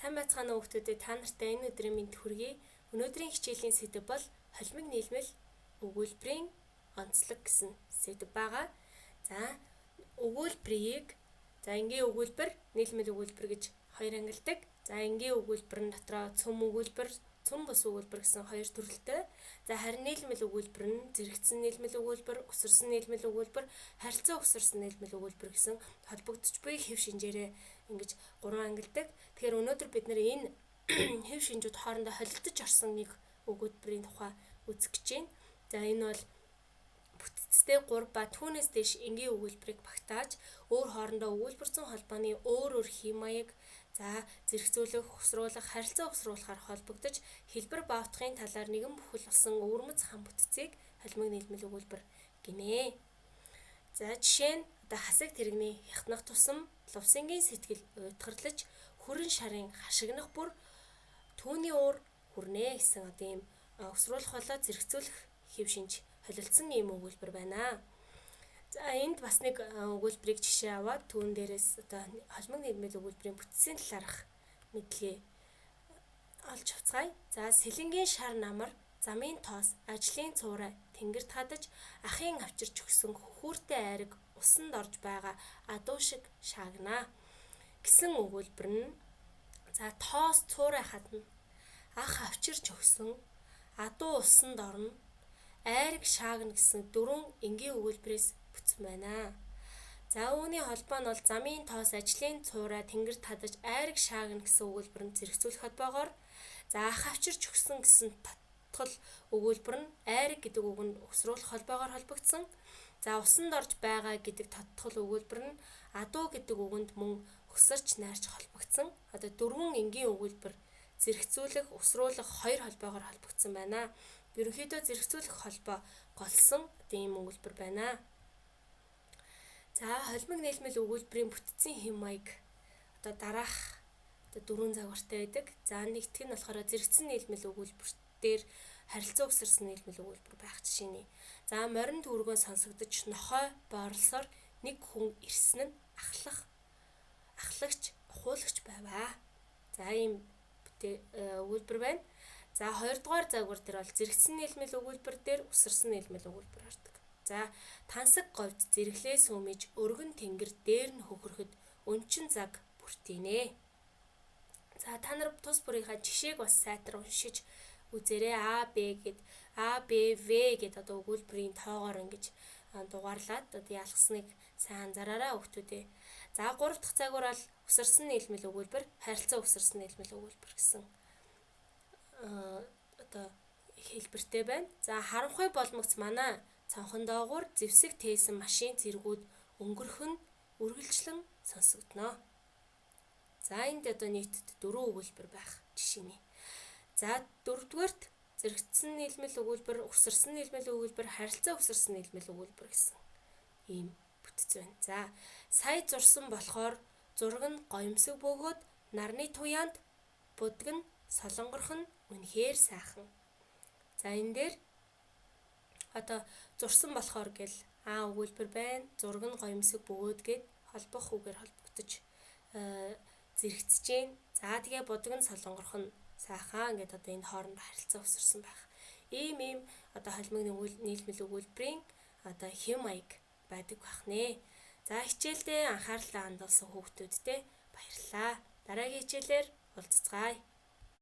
Сайн байцгаана уу хүүхдүүдээ, та нартай энэ өдрийн мэнд хүргэе. Өнөөдрийн хичээлийн сэдэв бол холимог нийлмэл өгүүлбэрийн онцлог гэсэн сэдэв байгаа. За өгүүлбэрийг энгийн өгүүлбэр, нийлмэл өгүүлбэр гэж хоёр ангилдаг. За энгийн өгүүлбэр нь дотроо цөм өгүүлбэр, цөм бус өгүүлбэр гэсэн хоёр төрөлтэй. За харин нийлмэл өгүүлбэр нь зэрэгцсэн нийлмэл өгүүлбэр, өсөрсөн нийлмэл өгүүлбэр, харилцаа өсөрсөн нийлмэл өгүүлбэр гэсэн холбогдож буй хэв шинжээрээ ингэж гурван ангилдаг. Тэгэхээр өнөөдөр бид нэр энэ хэв шинжүүд хоорондоо холилдож орсон нэг өгүүлбэрийн тухай үзэх гэж байна. За энэ бол бүтцтэй 3 ба түүнээс дээш энгийн өгүүлбэрийг багтааж өөр хоорондоо өгүүлбэрцэн холбооны өөр хэм маяг, за зэрэгцүүлэх, ухсруулах, харилцаа ухсруулахаар холбогдож хэлбэр ба утгын талаар нэгэн бүхэл болсон өвөрмөц хам бүтцийг холимог нийлмэл өгүүлбэр гинэ. За жишээ нь хасаг тэрэгний хятнах тусам лувсангийн сэтгэл уйтгарлаж хүрэн шарын хашигнах бүр түүний уур хүрнэ гэсэн ийм усруулах болоод зэрэгцүүлэх хэв шинж холилдсон ийм өгүүлбэр байна. За энд бас нэг өгүүлбэрийг жишээ аваад түүн дээрээс холимог нийлмэл өгүүлбэрийн бүтцийн талаарх мэдлэгээ олж авцгаая. За сэлэнгийн шар намар, замын тоос, ажлын цуурай, тэнгэрт хадаж ахын авчирч өгсөн хүүртэй айраг усанд орж байгаа адуу шиг шаагнаа гэсэн өгүүлбэр нь за тоос цуурай хадна, ах авчирч өгсөн, адуу усанд орно, айраг шаагна гэсэн дөрвөн энгийн өгүүлбэрээс бүтсэн байна. За үүний холбоо нь бол замын тоос, ажлын цуурай, тэнгэрт хадаж айраг шаагна гэсэн өгүүлбэр нь зэрэгцүүлэх холбоогоор за ах авчирч өгсөн гэсэн татгал өгүүлбэр нь айраг гэдэг үг нь усруулах холбоогоор холбогдсон. За усанд орж байгаа гэдэг татгал өгүүлбэр нь адуу гэдэг үгэнд мөн өсөрч найрч холбогдсон. Дөрвөн энгийн өгүүлбэр зэрэгцүүлэх, усруулах хоёр холбоогоор холбогдсон байна. Ерөнхийдөө зэрэгцүүлэх холбоо голсон ийм өгүүлбэр байна. За холимог нийлмэл өгүүлбэрийн бүтцийн хэм маяг дараах дөрвөн загвартай байдаг. За нэгдүгээр нь болохоор зэрэгцсэн нийлмэл өгүүлбэр дээр харилцаа өсөрсөн нийлмэл өгүүлбэр байх жишээний. За морин дүүргөө сонсогдож нохой боорлосоор нэг хүн ирсэн нь ахлагч, ухуулагч байваа. За ийм өгүүлбэр байна. За хоёрдугаар загвар дээр бол зэрэгцсэн нийлмэл өгүүлбэр дээр өсөрсөн нийлмэл өгүүлбэр ордог. За тансаг говьд зэрэглээ сүүмэж өргөн тэнгэр дээр нь хөхөрөхөд өнчин цаг бүртийнэ. За та нар тус бүрийнхаа жишээг бас сайтар уншиж үзээрэй. А, Б, В гэд өгүүлбэрийн тоогоор ингэж дугаарлаад ялгасныг сайн анзаараарай хүүхдүүдээ. За 3 дахь загвар бол өсөрсөн нийлмэл өгүүлбэр, харилцаа өсөрсөн нийлмэл өгүүлбэр гэсэн хэлбэртэй байна. За харанхуй болмогц манай цонхон доогуур зэвсэг тээсэн машин зэргүүд өнгөрөх нь үргэлжлэн сонсогдно. За энд нийтд 4 өгүүлбэр байх жишээний. За дөрөвдүгээрт зэрэгцсэн нийлмэл өгүүлбэр, өсөрсөн нийлмэл өгүүлбэр, харилцаа өсөрсөн нийлмэл өгүүлбэр гэсэн ийм бүтц байна. За сая зурсан болохоор зураг нь гоёмсог бөгөөд нарны туяанд будаг нь солонгорох нь үнэхээр сайхан. За энэ дээр зурсан болохоор гэл өгүүлбэр байна. Зураг нь гоёмсог бөгөөд гэд холбох үгээр холбогдож зэрэгцэж байна. За тэгээ будаг нь солонгорох нь сайхан гэдэг энэ хооронд харилцаа өсөрсөн байх. Ийм холимог нийлмэл өгүүлбэрийн хэм маяг байдаг байх нэ. За хичээлдээ анхаарлаа хандуулсан хүүхдүүдтэй баярлалаа. Дараагийн хичээлээр уулзцгаая.